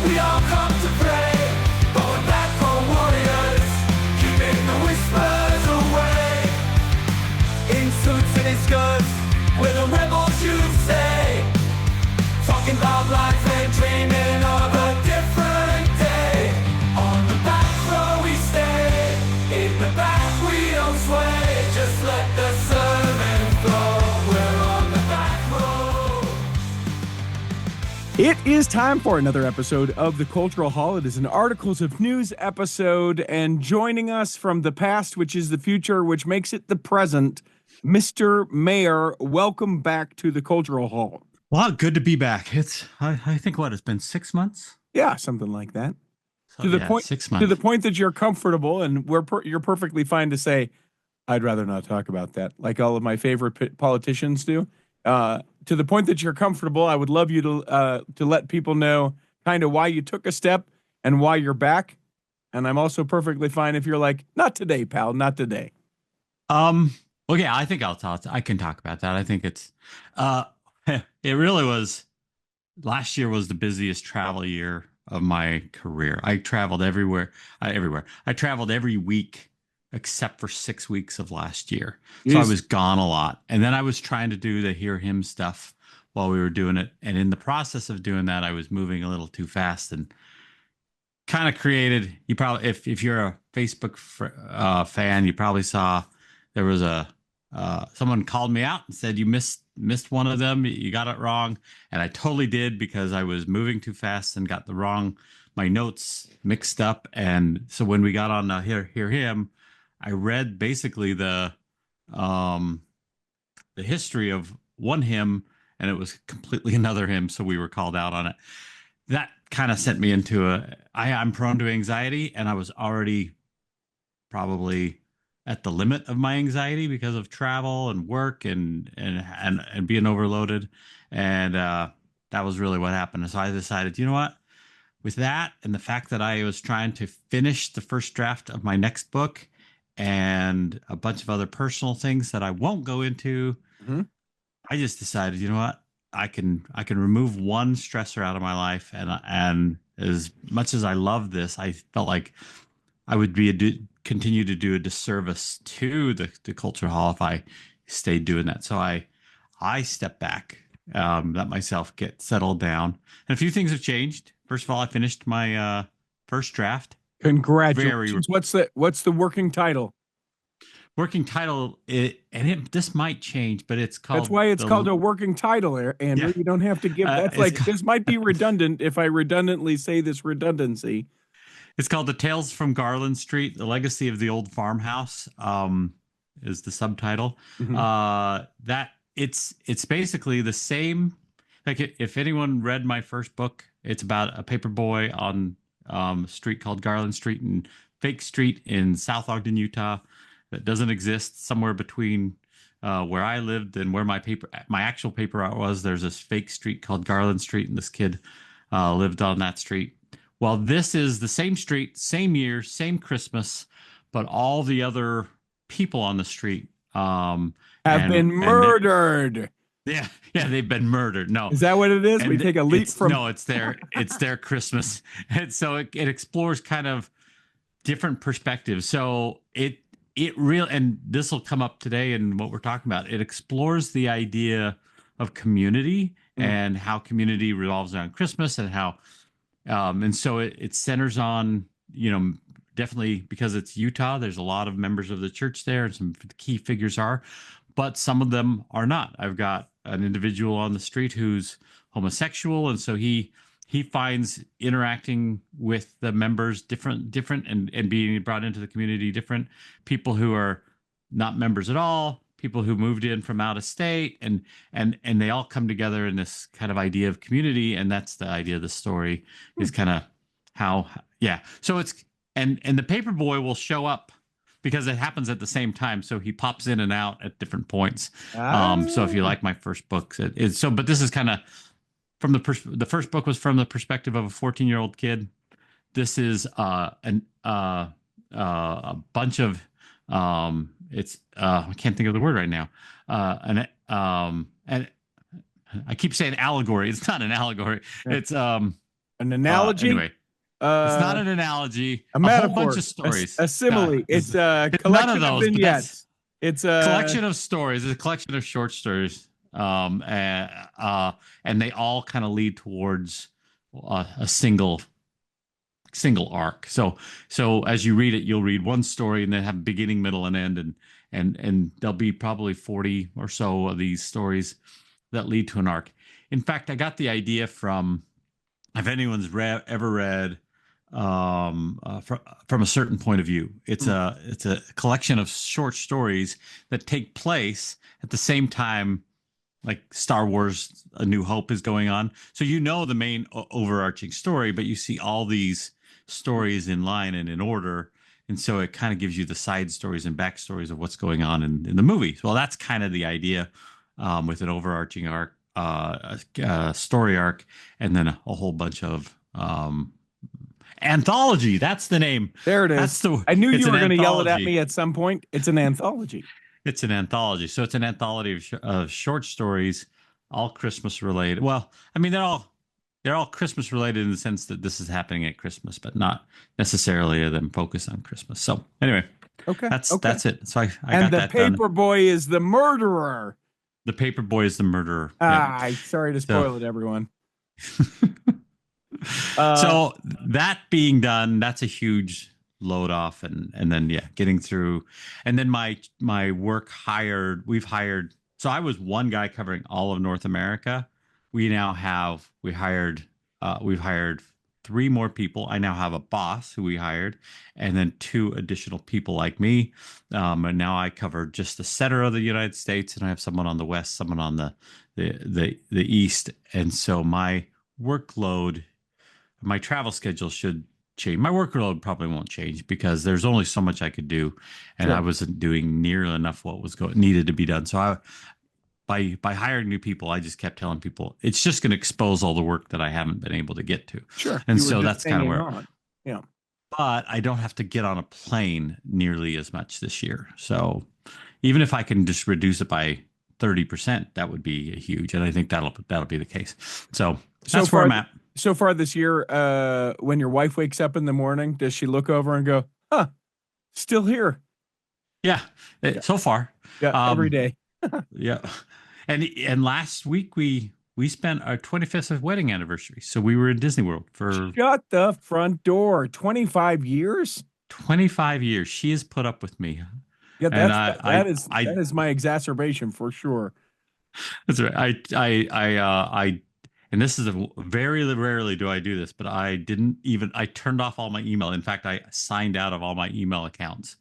We all come to pray, going back for warriors, keeping the whispers away. In suits and in skirts, we're the rebels you say, talking about life and dreaming of a different day. On the back row we stay, in the back we don't sway, just let the sermon flow. We're on the back row. It is time for another episode of the Cultural Hall. It is an Articles of News episode, and joining us from the past, which is the future, which makes it the present, Mr. Mair. Welcome back to the Cultural Hall. Well, good to be back. I think it's been 6 months. Yeah, something like that. So, To the point 6 months. To the point that you're comfortable, and you're perfectly fine to say, "I'd rather not talk about that," like all of my favorite politicians do. To the point that you're comfortable, I would love you to let people know kind of why you took a step and why you're back. And I'm also perfectly fine if you're like, "Not today, pal, not today." Well, yeah, I think I can talk about that. I think it's it really was. Last year was the busiest travel year of my career. I traveled everywhere. I traveled every week except for 6 weeks of last year. So I was gone a lot. And then I was trying to do the Hear Him stuff while we were doing it. And in the process of doing that, I was moving a little too fast and kind of created, you probably, if you're a Facebook fan, you probably saw there was someone called me out and said, "You missed one of them. You got it wrong." And I totally did, because I was moving too fast and got my notes mixed up. And so when we got on Hear Him, I read basically the history of one hymn, and it was completely another hymn. So we were called out on it. That kind of sent me into I'm prone to anxiety, and I was already probably at the limit of my anxiety because of travel and work and being overloaded. And that was really what happened. So I decided, you know what, with that and the fact that I was trying to finish the first draft of my next book and a bunch of other personal things that I won't go into, I just decided, you know what, I can remove one stressor out of my life. And as much as I love this, I felt like I would continue to do a disservice to the Cultural Hall if I stayed doing that. So I stepped back, let myself get settled down. And a few things have changed. First of all, I finished my first draft. Congratulations. What's the working title? Working title, this might change, but it's called... That's why it's called a working title, Andrew. Yeah. You don't have to give... That's this might be redundant if I redundantly say this redundancy. It's called The Tales from Garland Street, The Legacy of the Old Farmhouse, is the subtitle. That it's basically the same. Like, if anyone read my first book, it's about a paper boy on a street called Garland Street and Fake Street in South Ogden, Utah, that doesn't exist, somewhere between where I lived and where my actual paper route was. There's this fake street called Garland Street, and this kid lived on that street. Well, this is the same street, same year, same Christmas, but all the other people on the street have been murdered. Yeah, they've been murdered. No, is that what it is? We take a leap from... No, it's their Christmas, and so it explores kind of different perspectives. So it really, and this will come up today in what we're talking about. It explores the idea of community and how community revolves around Christmas, and how. And so it centers on, definitely because it's Utah, there's a lot of members of the church there, and some key figures are, but some of them are not. I've got an individual on the street who's homosexual, and so he finds interacting with the members different and being brought into the community different. People who are not members at all, people who moved in from out of state, and they all come together in this kind of idea of community. And that's the idea of the story, is kind of how, so it's, and the paper boy will show up because it happens at the same time. So he pops in and out at different points. So if you like my first book, but this is kind of from the first book was from the perspective of a 14-year-old kid. This is a bunch of I can't think of the word right now. And I keep saying allegory. It's not an allegory. Yeah. It's An analogy? Anyway, it's not an analogy. A A whole metaphor, bunch of stories. a simile. It's a It's none of collection of those, but that's vignettes. It's a collection of stories. It's a collection of short stories. And they all kind of lead towards a single arc. So as you read it, you'll read one story and then have beginning, middle, and end, and there'll be probably 40 or so of these stories that lead to an arc. In fact, I got the idea from, if anyone's ever read from a certain point of view, it's a collection of short stories that take place at the same time, like Star Wars A New Hope is going on. So you know the main overarching story, but you see all these stories in line and in order. And so it kind of gives you the side stories and backstories of what's going on in the movie. Well, that's kind of the idea, with an overarching arc, story arc, and then a whole bunch of anthology. That's the name. There it is. That's the. I knew it's you were an going to yell it at anthology. me at some point. It's an anthology. It's an anthology. So it's an anthology of short stories, all Christmas related. Well, I mean, they're all Christmas related in the sense that this is happening at Christmas, but not necessarily them focused on Christmas. So anyway, Okay. that's it. So I got And the that done. paper boy is the murderer. The paper boy is the murderer. Ah, sorry to spoil it, everyone. So that being done, that's a huge load off, and then getting through, and then my work we've hired. So I was one guy covering all of North America. We've hired 3 more people. I now have a boss who we hired, and then 2 additional people like me. And now I cover just the center of the United States, and I have someone on the west, someone on the east, and so my workload. My travel schedule should change. My workload probably won't change because there's only so much I could do, and I wasn't doing near enough what was needed to be done. So by hiring new people, I just kept telling people it's just going to expose all the work that I haven't been able to get to. Sure. And so that's kind of where. Yeah. But I don't have to get on a plane nearly as much this year. So even if I can just reduce it by 30%, that would be huge, and I think that'll be the case. So that's where I'm at. So far this year, when your wife wakes up in the morning, does she look over and go, "Huh, still here"? Yeah. So far. Yeah, every day. Yeah. And last week we spent our 25th wedding anniversary. So we were in Disney World for Shut the front door. 25 years? 25 years. She has put up with me. Yeah, that is my exacerbation for sure. That's right. And this is very rarely do I do this, but I turned off all my email. In fact, I signed out of all my email accounts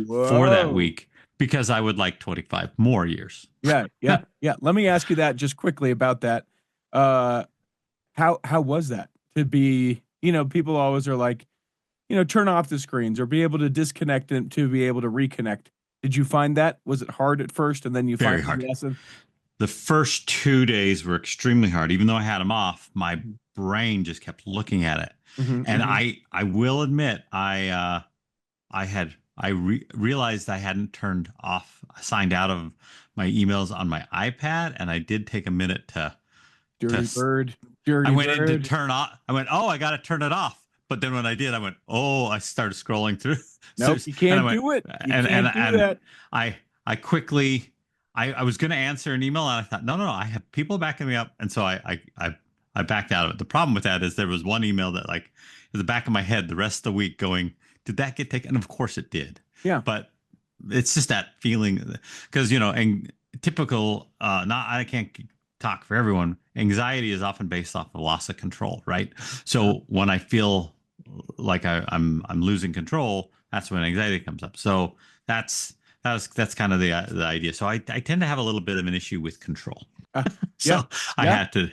for that week because I would like 25 more years. Yeah. Let me ask you that just quickly about that. How was that to be, people always are like, turn off the screens or be able to disconnect and to be able to reconnect. Did you find that? Was it hard at first and then you Very find hard. lesson? The first 2 days were extremely hard. Even though I had them off, my brain just kept looking at it. And I will admit, I realized I hadn't signed out of my emails on my iPad, and I did take a minute to. Dirty bird. I went in to turn off. I went, I got to turn it off. But then when I did, I went, I started scrolling through. Nope, you can't do it. You can't do that. I quickly. I was going to answer an email, and I thought, no, I have people backing me up, and so I backed out of it. The problem with that is there was one email that, like, in the back of my head the rest of the week going, did that get taken? And of course it did. Yeah. But it's just that feeling because and typical. I can't talk for everyone. Anxiety is often based off of loss of control, right? So when I feel like I'm losing control, that's when anxiety comes up. So that's kind of the idea. So I tend to have a little bit of an issue with control. I had to.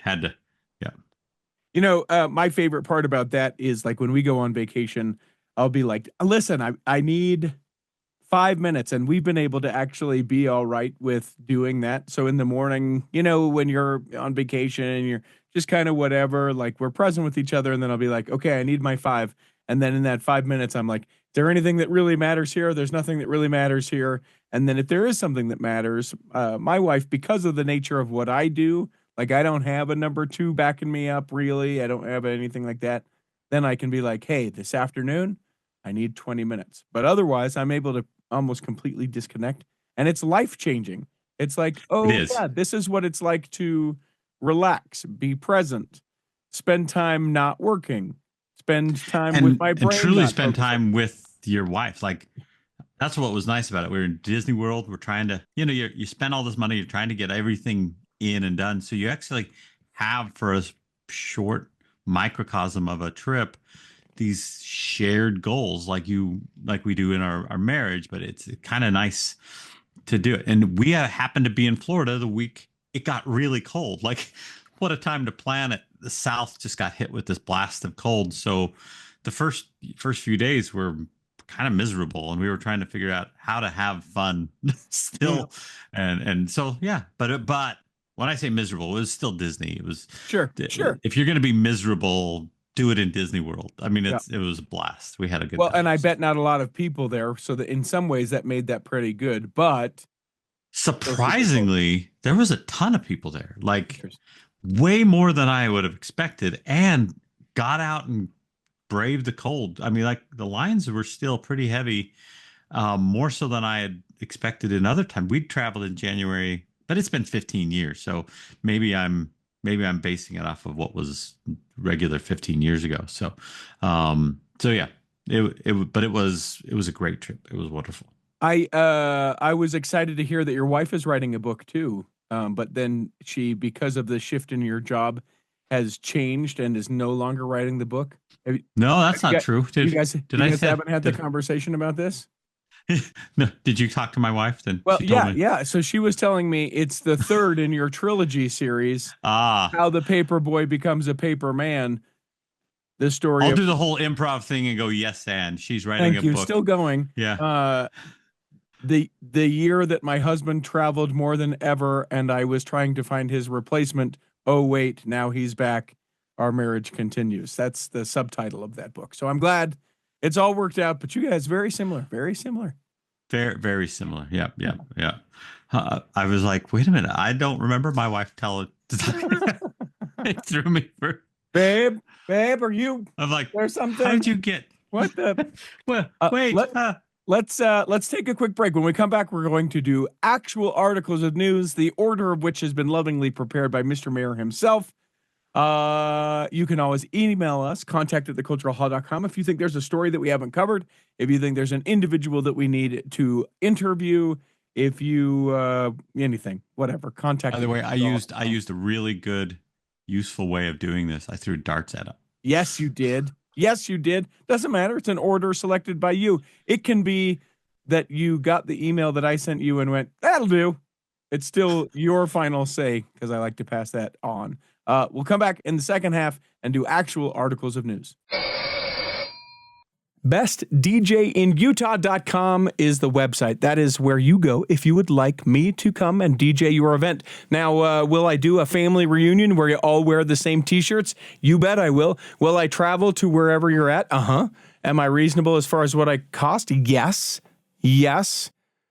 Yeah. My favorite part about that is like when we go on vacation, I'll be like, listen, I need 5 minutes. And we've been able to actually be all right with doing that. So in the morning, when you're on vacation and you're just kind of whatever, like we're present with each other. And then I'll be like, okay, I need my 5. And then in that 5 minutes, I'm like, is there anything that really matters here? There's nothing that really matters here. And then if there is something that matters, my wife, because of the nature of what I do, like I don't have a number two backing me up really. I don't have anything like that. Then I can be like, hey, this afternoon, I need 20 minutes. But otherwise, I'm able to almost completely disconnect. And it's life changing. It's like, It oh, is. yeah, this is what it's like to relax, be present, spend time not working, spend time with my And brain. truly not spend focusing. time with your wife. Like that's what was nice about it. We were in Disney World. We're trying to, you spend all this money. You're trying to get everything in and done. So you actually have for a short microcosm of a trip these shared goals like we do in our marriage, but it's kind of nice to do it. And we happened to be in Florida the week it got really cold. Like what a time to plan it. The South just got hit with this blast of cold. So the first few days were kind of miserable, and we were trying to figure out how to have fun still. And so yeah, but when I say miserable, it was still Disney. It was Sure. If you're going to be miserable, do it in Disney World. I mean, Yeah. it was a blast. We had a good Well, time. and I bet not a lot of people there. So that in some ways that made that pretty good. But Surprisingly, there was a ton of people there, like Interesting. way more than I would have expected, and got out and braved the cold. I mean, like the lines were still pretty heavy, more so than I had expected in other time. We'd traveled in January, but it's been 15 years, so maybe I'm basing it off of what was regular 15 years ago. So, so yeah, but it was a great trip. It was wonderful. I was excited to hear that your wife is writing a book too. But then she, because of the shift in your job, has changed and is no longer writing the book. No, that's you not guys- true. you guys say- haven't had the conversation about this? No, did you talk to my wife? Then Well, she told me. yeah. So she was telling me it's the third in your trilogy series, Ah, how the paper boy becomes a paper man. The story I'll of do the whole improv thing and go, yes, and she's writing thank a you, book. still going. Yeah. The year that my husband traveled more than ever and I was trying to find his replacement. Oh wait, now he's back. Our marriage continues. That's the subtitle of that book. So I'm glad it's all worked out, but you guys very similar, very similar. Very, very similar. Yeah. I was like, wait a minute. I don't remember my wife telling. It threw me for. Babe, are you I'm like, there's something? how did you get? What the Well, wait. Let's take a quick break. When we come back, we're going to do actual articles of news, the order of which has been lovingly prepared by Mr. Mair himself. You can always email us, contact@theculturalhall.com, if you think there's a story that we haven't covered, if you think there's an individual that we need to interview, if you anything, whatever, contact. By the way, I used a really good, useful way of doing this. I threw darts at him. Yes, you did. Yes, you did. Doesn't matter. It's an order selected by you. It can be that you got the email that I sent you and went, that'll do. It's still your final say because I like to pass that on. We'll come back in the second half and do actual articles of news. BestDJinUtah.com is the website. That is where you go if you would like me to come and DJ your event. Now, will I do a family reunion where you all wear the same t-shirts? You bet I will. Will I travel to wherever you're at? Uh-huh. Am I reasonable as far as what I cost? Yes.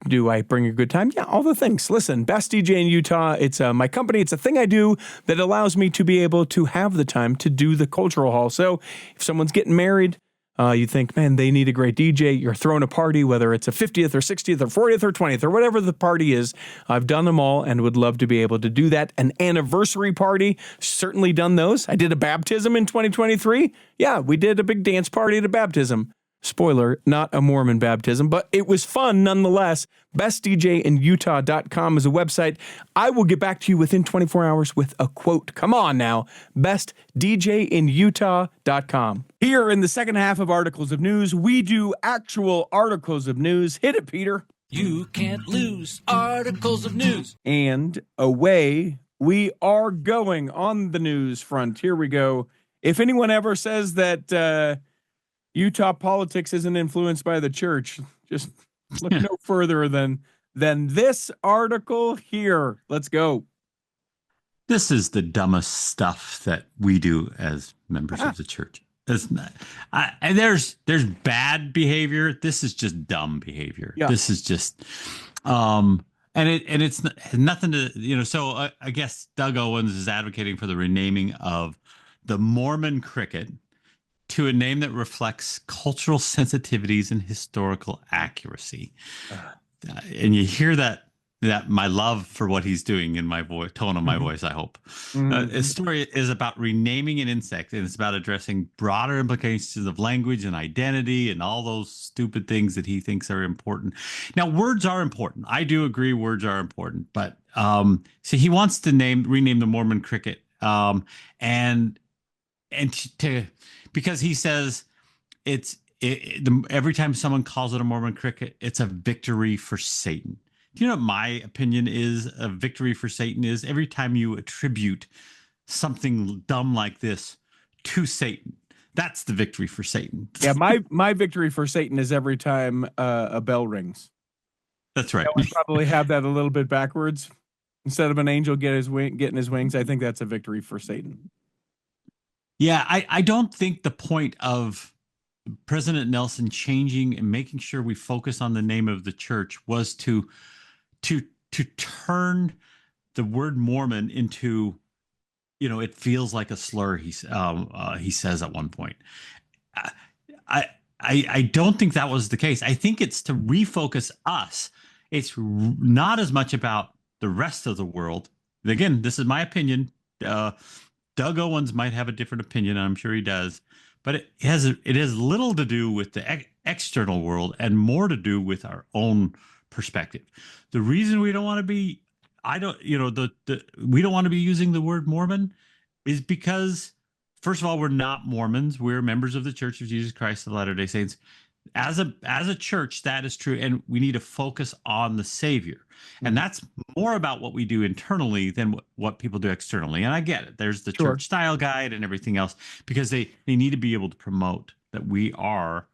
Do I bring a good time? Yeah, all the things. Listen, Best DJ in Utah, it's my company. It's a thing I do that allows me to be able to have the time to do the cultural hall. So if someone's getting married, you think, man, they need a great DJ. You're throwing a party, whether it's a 50th or 60th or 40th or 20th or whatever the party is. I've done them all and would love to be able to do that. An anniversary party, certainly done those. I did a baptism in 2023. Yeah, we did a big dance party at a baptism. Spoiler, not a Mormon baptism, but it was fun nonetheless. BestDJinUtah.com is a website. I will get back to you within 24 hours with a quote. Come on now. BestDJinUtah.com. Here in the second half of Articles of News, we do actual articles of news. Hit it, Peter. You can't lose articles of news. And away we are going on the news front. Here we go. If anyone ever says that Utah politics isn't influenced by the church, just look no further than this article here. Let's go. This is the dumbest stuff that we do as members of the church. It's not, and there's bad behavior. This is just dumb behavior. Yeah. This is just, and it's has nothing to, so I guess Doug Owens is advocating for the renaming of the Mormon cricket to a name that reflects cultural sensitivities and historical accuracy. And you hear that my love for what he's doing in my voice, tone of my voice, I hope. His story is about renaming an insect, and it's about addressing broader implications of language and identity and all those stupid things that he thinks are important. Now, words are important. I do agree words are important, but so he wants to rename the Mormon cricket, and to because he says every time someone calls it a Mormon cricket, it's a victory for Satan. Do you know what my opinion is? A victory for Satan is every time you attribute something dumb like this to Satan. That's the victory for Satan. Yeah, my victory for Satan is every time a bell rings. That's right. I would probably have that a little bit backwards. Instead of an angel getting his wings, I think that's a victory for Satan. Yeah, I don't think the point of President Nelson changing and making sure we focus on the name of the church was to turn the word Mormon into, it feels like a slur. He says at one point. I don't think that was the case. I think it's to refocus us. It's not as much about the rest of the world. Again, this is my opinion. Doug Owens might have a different opinion, and I'm sure he does, but it has little to do with the external world and more to do with our own perspective. The reason we don't want to be, we don't want to be using the word Mormon is because, first of all, we're not Mormons. We're members of the Church of Jesus Christ of Latter-day Saints. As a church, that is true, and we need to focus on the Savior. And that's more about what we do internally than what people do externally. And I get it. There's the church style guide and everything else, because they need to be able to promote that we are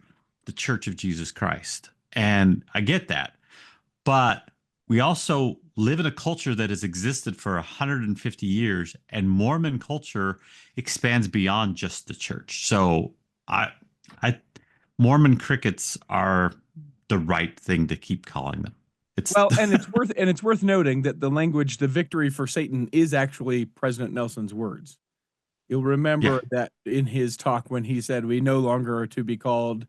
the Church of Jesus Christ. And I get that. But we also live in a culture that has existed for 150 years, and Mormon culture expands beyond just the church. So Mormon crickets are the right thing to keep calling them. And it's worth noting that the language, the victory for Satan, is actually President Nelson's words. You'll remember that in his talk when he said we no longer are to be called,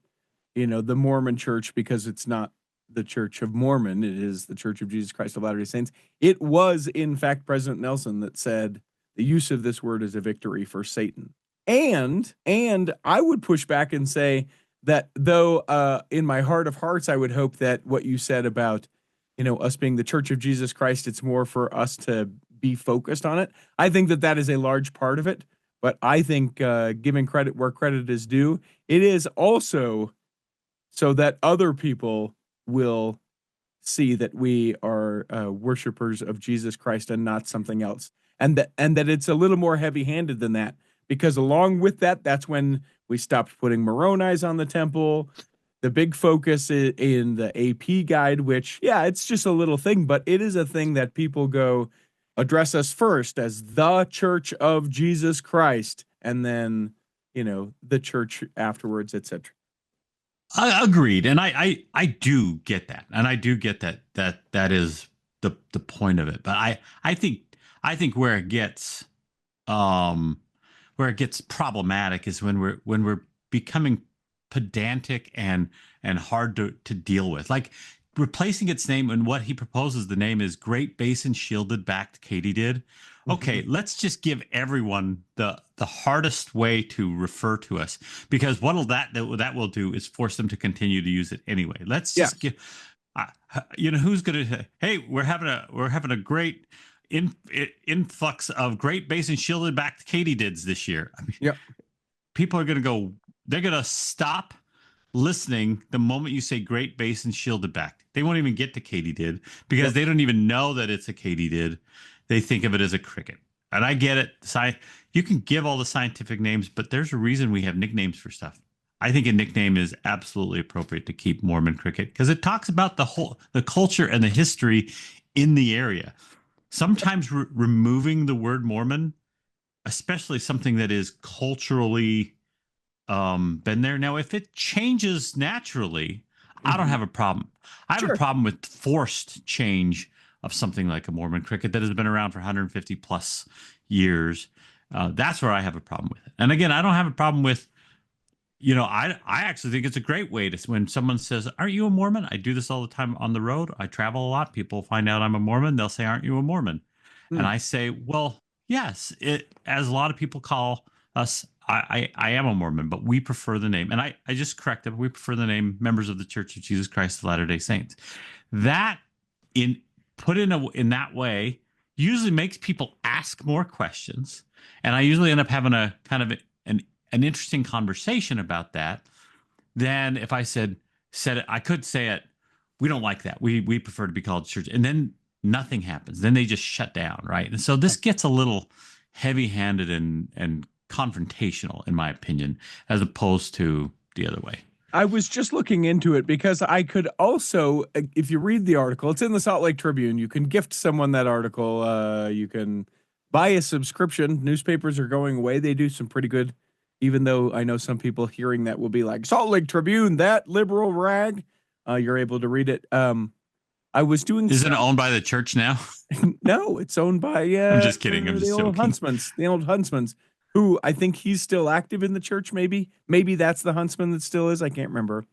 the Mormon Church, because it's not the Church of Mormon, it is the Church of Jesus Christ of Latter-day Saints. It was, in fact, President Nelson that said the use of this word is a victory for Satan. And I would push back and say that though in my heart of hearts, I would hope that what you said about, us being the Church of Jesus Christ, it's more for us to be focused on it. I think that is a large part of it, but I think giving credit where credit is due, it is also so that other people will see that we are worshipers of Jesus Christ and not something else. And that it's a little more heavy-handed than that, because along with that, that's when we stopped putting Moroni's on the temple. The big focus in the AP guide, which, it's just a little thing, but it is a thing that people go address us first as the Church of Jesus Christ, and then, the church afterwards, etc. Agreed. And I do get that. And I do get that is the point of it. But I think where it gets problematic is when we're becoming pedantic and hard to deal with. Like replacing its name, and what he proposes the name is Great Basin Shielded Backed Katydid. Okay, let's just give everyone the hardest way to refer to us, because what that will do is force them to continue to use it anyway. Let's just give, who's going to, hey, we're having a great influx of Great Basin Shielded Backed Katydids this year. I mean, people are going to they're going to stop listening the moment you say Great Basin Shielded Backed. They won't even get to katydid because they don't even know that it's a katydid. They think of it as a cricket. And I get it. You can give all the scientific names, but there's a reason we have nicknames for stuff. I think a nickname is absolutely appropriate to keep Mormon cricket, because it talks about the culture and the history in the area. Sometimes removing the word Mormon, especially something that is culturally been there. Now, if it changes naturally, I don't have a problem. I have a problem with forced change of something like a Mormon cricket that has been around for 150 plus years. That's where I have a problem with it. And again, I don't have a problem with, I actually think it's a great way to, when someone says, "Aren't you a Mormon?" I do this all the time on the road. I travel a lot. People find out I'm a Mormon. They'll say, "Aren't you a Mormon?" And Hmm. I say, "Well, yes, as a lot of people call us, I am a Mormon, but we prefer the name." And I just correct it. We prefer the name Members of the Church of Jesus Christ of Latter-day Saints. That in put in that way usually makes people ask more questions. And I usually end up having a kind of an interesting conversation about that than if I said it. I could say it. We don't like that. We prefer to be called church, and then nothing happens. Then they just shut down, right? And so this gets a little heavy-handed and confrontational, in my opinion, as opposed to the other way. I was just looking into it because I could also, if you read the article, it's in the Salt Lake Tribune. You can gift someone that article. You can buy a subscription. Newspapers are going away. They do some pretty good, even though I know some people hearing that will be like, Salt Lake Tribune, that liberal rag. You're able to read it. I was doing. Isn't it owned by the church now? No, it's owned by. I'm just kidding. I'm just the old joking. Huntsmans. The old Huntsmans, who I think he's still active in the church. Maybe that's the Huntsman that still is. I can't remember.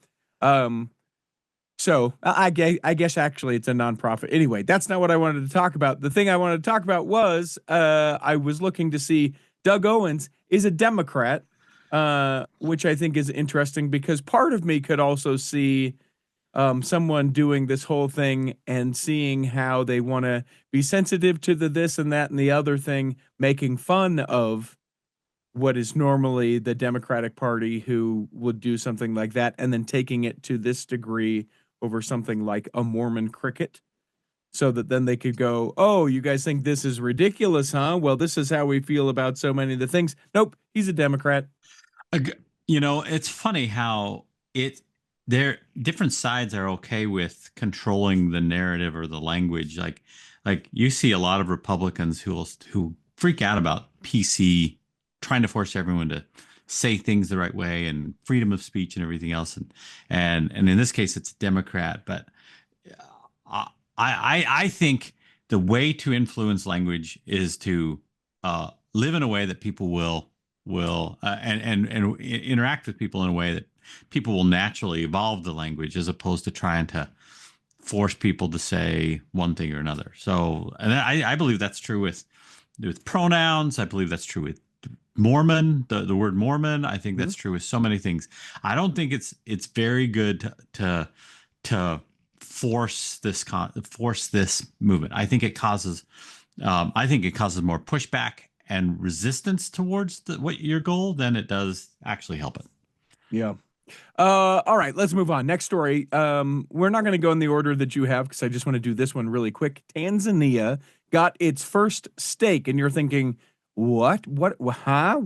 So I guess actually it's a nonprofit. Anyway, that's not what I wanted to talk about. The thing I wanted to talk about was I was looking to see Doug Owens is a Democrat, which I think is interesting because part of me could also see someone doing this whole thing and seeing how they want to be sensitive to the this and that and the other thing, making fun of what is normally the Democratic Party who would do something like that, and then taking it to this degree over something like a Mormon cricket, so that then they could go, "Oh, you guys think this is ridiculous, huh? Well, this is how we feel about so many of the things." Nope, he's a Democrat. It's funny how different sides are okay with controlling the narrative or the language. Like you see a lot of Republicans who freak out about PC trying to force everyone to say things the right way and freedom of speech and everything else. And in this case, it's a Democrat. But I think the way to influence language is to live in a way that people will and interact with people in a way that people will naturally evolve the language, as opposed to trying to force people to say one thing or another. So, and I believe that's true with pronouns. I believe that's true with Mormon, the word Mormon. I think that's true with so many things. I don't think it's very good to force this movement. I think it causes more pushback and resistance towards what your goal than it does actually help it. Yeah. All right, let's move on. Next story. We're not going to go in the order that you have because I just want to do this one really quick. Tanzania got its first stake, and you're thinking, what? Tanzania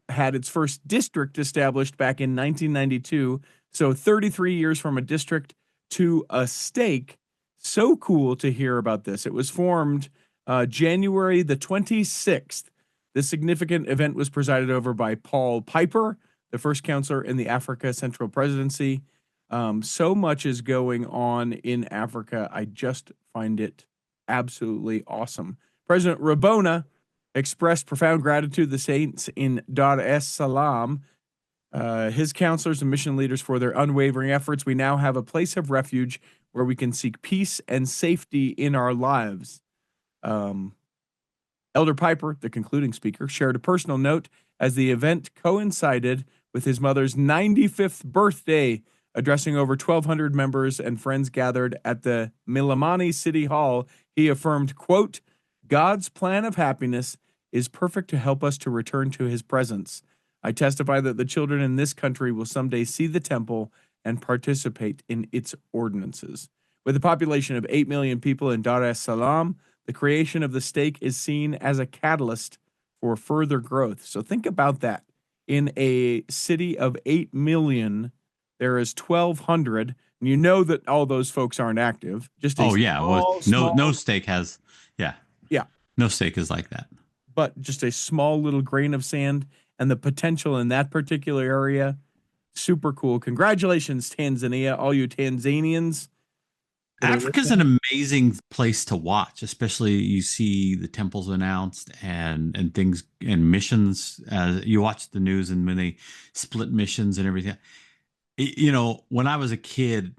had its first district established back in 1992. So 33 years from a district to a stake. So cool to hear about this. It was formed January the 26th. This significant event was presided over by Paul Piper, the first counselor in the Africa Central Presidency. So much is going on in Africa. I just find it absolutely awesome. President Rabona expressed profound gratitude to the saints in Dar es Salaam, his counselors and mission leaders, for their unwavering efforts. We now have a place of refuge where we can seek peace and safety in our lives. Elder Piper, the concluding speaker, shared a personal note as the event coincided with his mother's 95th birthday. Addressing over 1,200 members and friends gathered at the Milimani City Hall, he affirmed, quote, "God's plan of happiness is perfect to help us to return to his presence. I testify that the children in this country will someday see the temple and participate in its ordinances." With a population of 8 million people in Dar es Salaam, the creation of the stake is seen as a catalyst for further growth. So think about that. In a city of 8 million, there is 1,200. And you know that all those folks aren't active. Just no stake has, yeah. Yeah. No stake is like that. But just a small little grain of sand, and the potential in that particular area, super cool. Congratulations, Tanzania, all you Tanzanians. Africa's an amazing place to watch, especially you see the temples announced and things and missions. You watch the news and when they split missions and everything. When I was a kid,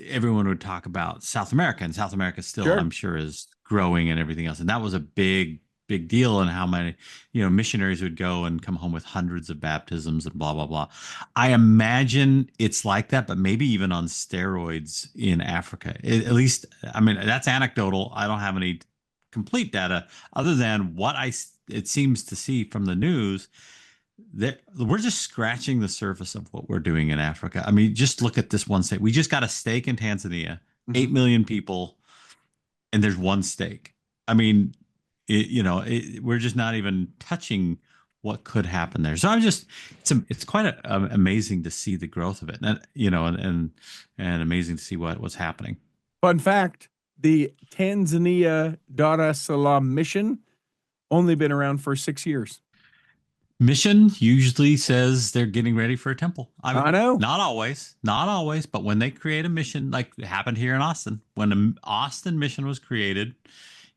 everyone would talk about South America, and South America still, Sure. I'm sure, is growing and everything else. And that was a big deal, and how many, missionaries would go and come home with hundreds of baptisms and blah, blah, blah. I imagine it's like that, but maybe even on steroids in Africa. At least, I mean, that's anecdotal. I don't have any complete data other than what it seems to see from the news that we're just scratching the surface of what we're doing in Africa. I mean, just look at this one state. We just got a stake in Tanzania, 8 million people, and there's one stake. I mean, we're just not even touching what could happen there. So it's quite amazing to see the growth of it, and amazing to see what's happening. Fun fact: the Tanzania Dar es Salaam mission only been around for 6 years. Mission usually says they're getting ready for a temple. I know. Not always, but when they create a mission, like it happened here in Austin, when the Austin mission was created,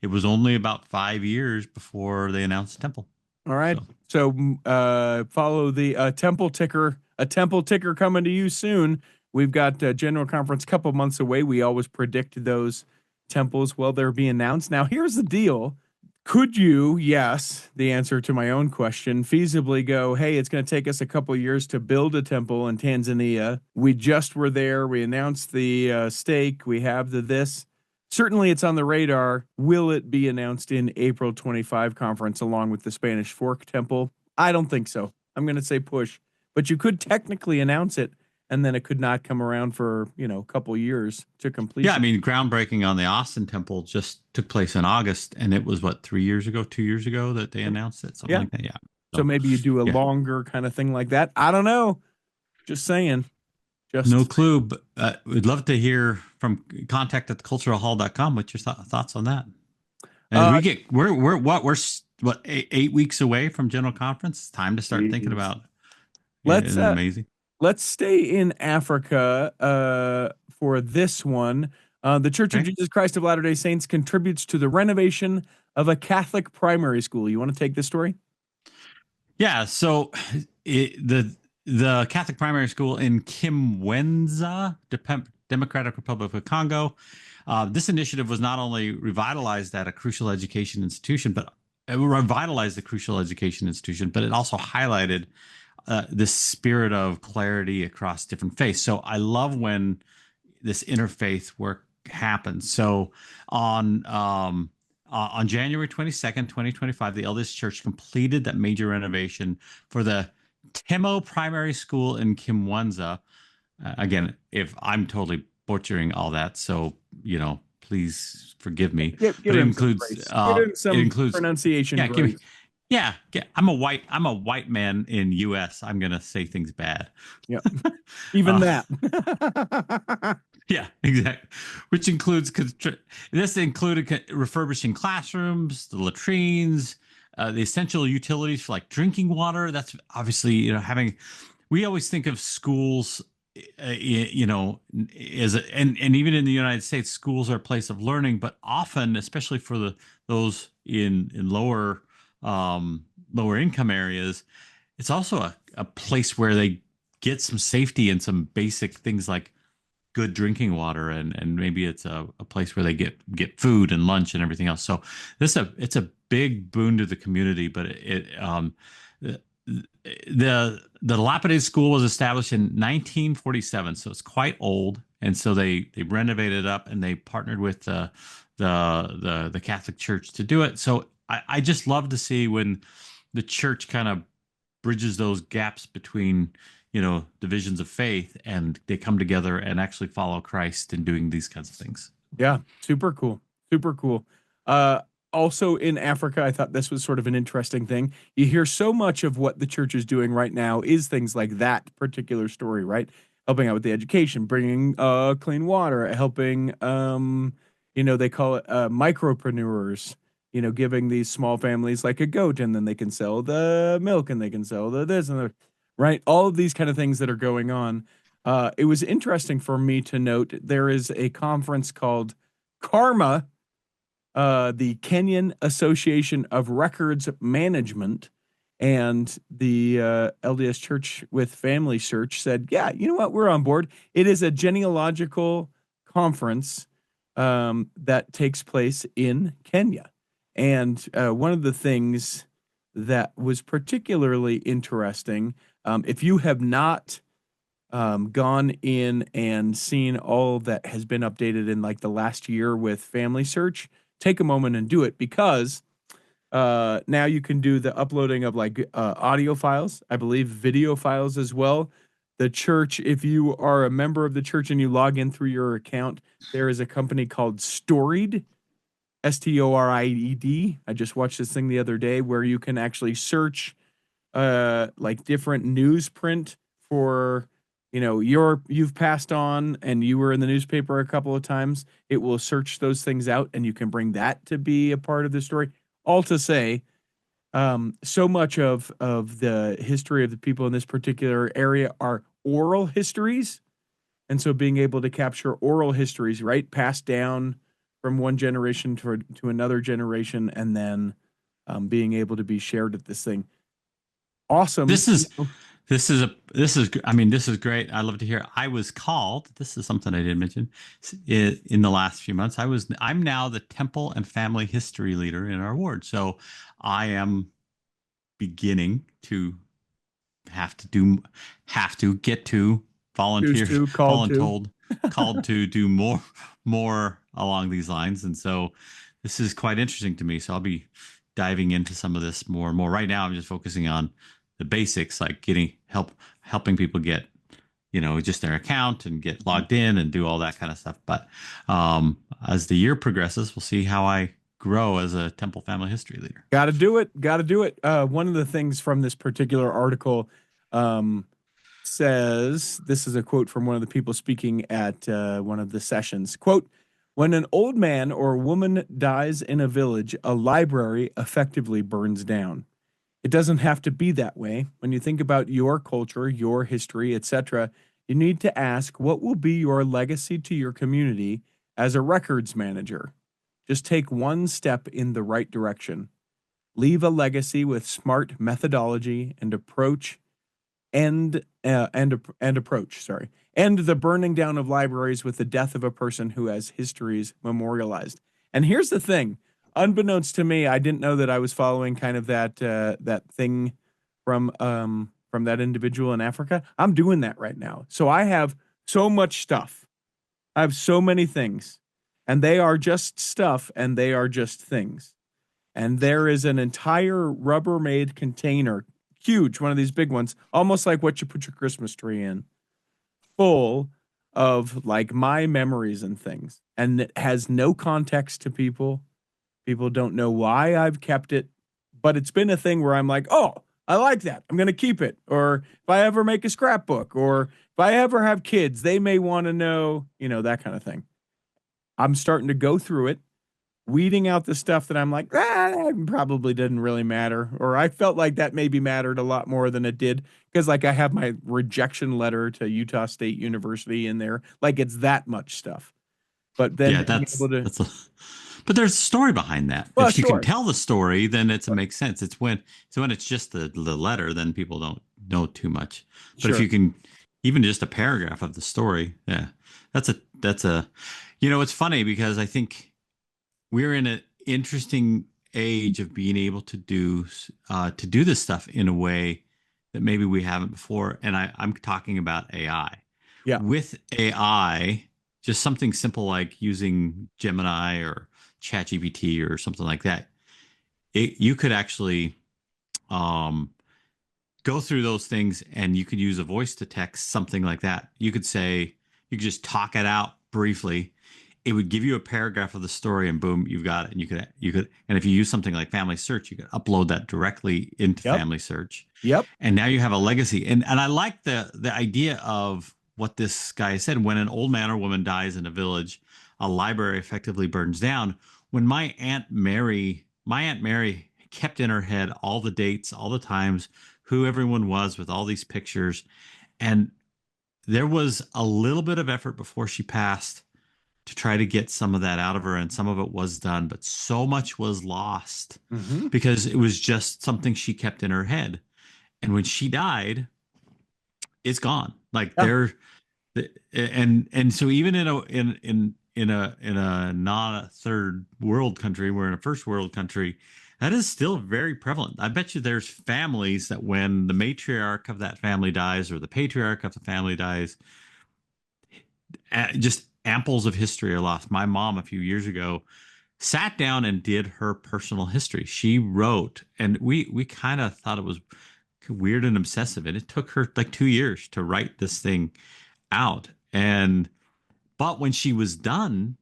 it was only about 5 years before they announced the temple. All right. So follow the temple ticker. A temple ticker coming to you soon. We've got General Conference a couple months away. We always predict those temples. Well, they'll be announced. Now, here's the deal. Could you, yes, the answer to my own question, feasibly go, hey, it's going to take us a couple years to build a temple in Tanzania. We just were there. We announced the stake. We have the this. Certainly it's on the radar. Will it be announced in April 25 conference along with the Spanish Fork Temple? I don't think so. I'm going to say push. But you could technically announce it, and then it could not come around for, a couple years to complete. Yeah, I mean, groundbreaking on the Austin Temple just took place in August, and it was, 2 years ago that they announced it? Something like that, yeah. So maybe you do a longer kind of thing like that. I don't know. Just saying. No clue, but we'd love to hear from contact@culturalhall.com. What's your thoughts on that? And we're 8 weeks away from General Conference. It's time to start thinking about. Let's amazing. Let's stay in Africa for this one. The Church of Jesus Christ of Latter-day Saints contributes to the renovation of a Catholic primary school. You want to take this story? Yeah. So the Catholic primary school in Kimwenza, Democratic Republic of Congo. This initiative was not only revitalized at a crucial education institution, but it revitalized the crucial education institution, but it also highlighted this spirit of clarity across different faiths. So I love when this interfaith work happens. So on January 22nd, 2025, the LDS Church completed that major renovation for the Temo Primary School in Kimwenza. Again, if I'm totally butchering all that, so please forgive me. It includes pronunciation. Yeah, I'm a white man in U.S. I'm gonna say things bad. Yeah, even that. Yeah, exactly. Which includes this included refurbishing classrooms, the latrines, the essential utilities for like drinking water. That's obviously having. We always think of schools, and even in the United States, schools are a place of learning, but often, especially for those in lower income areas, it's also a place where they get some safety and some basic things like good drinking water, and maybe it's a place where they get food and lunch and everything else. So it's a big boon to the community. But the dilapidated school was established in 1947, so it's quite old, and so they renovated it up, and they partnered with the Catholic Church to do it. So I just love to see when the church kind of bridges those gaps between divisions of faith, and they come together and actually follow Christ in doing these kinds of things. Yeah, super cool. Also in Africa, I thought this was sort of an interesting thing. You hear so much of what the church is doing right now is things like that particular story, right? Helping out with the education, bringing clean water, helping, they call it micropreneurs, giving these small families like a goat, and then they can sell the milk and they can sell the this and the right. All of these kind of things that are going on. It was interesting for me to note there is a conference called Karma, the Kenyan Association of Records Management, and the LDS Church with Family Search said, yeah, you know what? We're on board. It is a genealogical conference that takes place in Kenya. And one of the things that was particularly interesting, if you have not gone in and seen all that has been updated in like the last year with Family Search, take a moment and do it, because now you can do the uploading of like audio files, I believe video files as well. The church, if you are a member of the church and you log in through your account, there is a company called Storied, Storied. I just watched this thing the other day where you can actually search like different newsprint for, you know, you've passed on and you were in the newspaper a couple of times. It will search those things out and you can bring that to be a part of the story. All to say, so much of the history of the people in this particular area are oral histories. And so being able to capture oral histories, right, passed down from one generation to another generation, and then being able to be shared at this thing. Awesome. This is I mean, this is great. I love to hear. I was called, this is something I didn't mention in the last few months. I'm now the Temple and Family History Leader in our ward. So I am beginning to get to volunteer, called to do more along these lines. And so this is quite interesting to me. So I'll be diving into some of this more and more. Right now, I'm just focusing on the basics, like helping people get, you know, just their account and get logged in and do all that kind of stuff. But as the year progresses, we'll see how I grow as a Temple Family History Leader. Got to do it. One of the things from this particular article says, this is a quote from one of the people speaking at one of the sessions. Quote, "When an old man or woman dies in a village, a library effectively burns down. It doesn't have to be that way. When you think about your culture, your history, etc., you need to ask, what will be your legacy to your community as a records manager? Just take one step in the right direction. Leave a legacy with smart methodology and approach, end the burning down of libraries with the death of a person who has histories memorialized." And here's the thing. Unbeknownst to me, I didn't know that I was following kind of that thing from that individual in Africa. I'm doing that right now. So I have so much stuff. I have so many things, and they are just stuff, and they are just things. And there is an entire Rubbermaid container, huge, one of these big ones, almost like what you put your Christmas tree in, full of like my memories and things. And it has no context to people. People don't know why I've kept it, but it's been a thing where I'm like, oh, I like that. I'm going to keep it. Or if I ever make a scrapbook, or if I ever have kids, they may want to know, you know, that kind of thing. I'm starting to go through it, weeding out the stuff that I'm like, probably didn't really matter. Or I felt like that maybe mattered a lot more than it did. Because like I have my rejection letter to Utah State University in there. Like it's that much stuff. But then but there's a story behind that. Well, if you can tell the story, then it makes sense. It's when it's just the letter, then people don't know too much. But if you can, even just a paragraph of the story, yeah, that's a, you know, it's funny because I think we're in an interesting age of being able to do this stuff in a way that maybe we haven't before. And I'm talking about AI. Yeah. With AI, just something simple like using Gemini or ChatGPT or something like that, you could actually go through those things, and you could use a voice to text, something like that. You could just talk it out briefly. It would give you a paragraph of the story, and boom, you've got it. And you could, and if you use something like Family Search, you could upload that directly into Family Search. Yep. And now you have a legacy. And I like the idea of what this guy said. When an old man or woman dies in a village, a library effectively burns down. When my Aunt Mary kept in her head all the dates, all the times, who everyone was with all these pictures. And there was a little bit of effort before she passed to try to get some of that out of her, and some of it was done, but so much was lost Mm-hmm. because it was just something she kept in her head. And when she died, it's gone. Like Yeah. there, and so even in a not a third world country, we're in a first world country, that is still very prevalent. I bet you there's families that when the matriarch of that family dies or the patriarch of the family dies, just amples of history are lost. My mom a few years ago sat down and did her personal history. She wrote, and we kind of thought it was weird and obsessive, and it took her like 2 years to write this thing out. And but when she was done,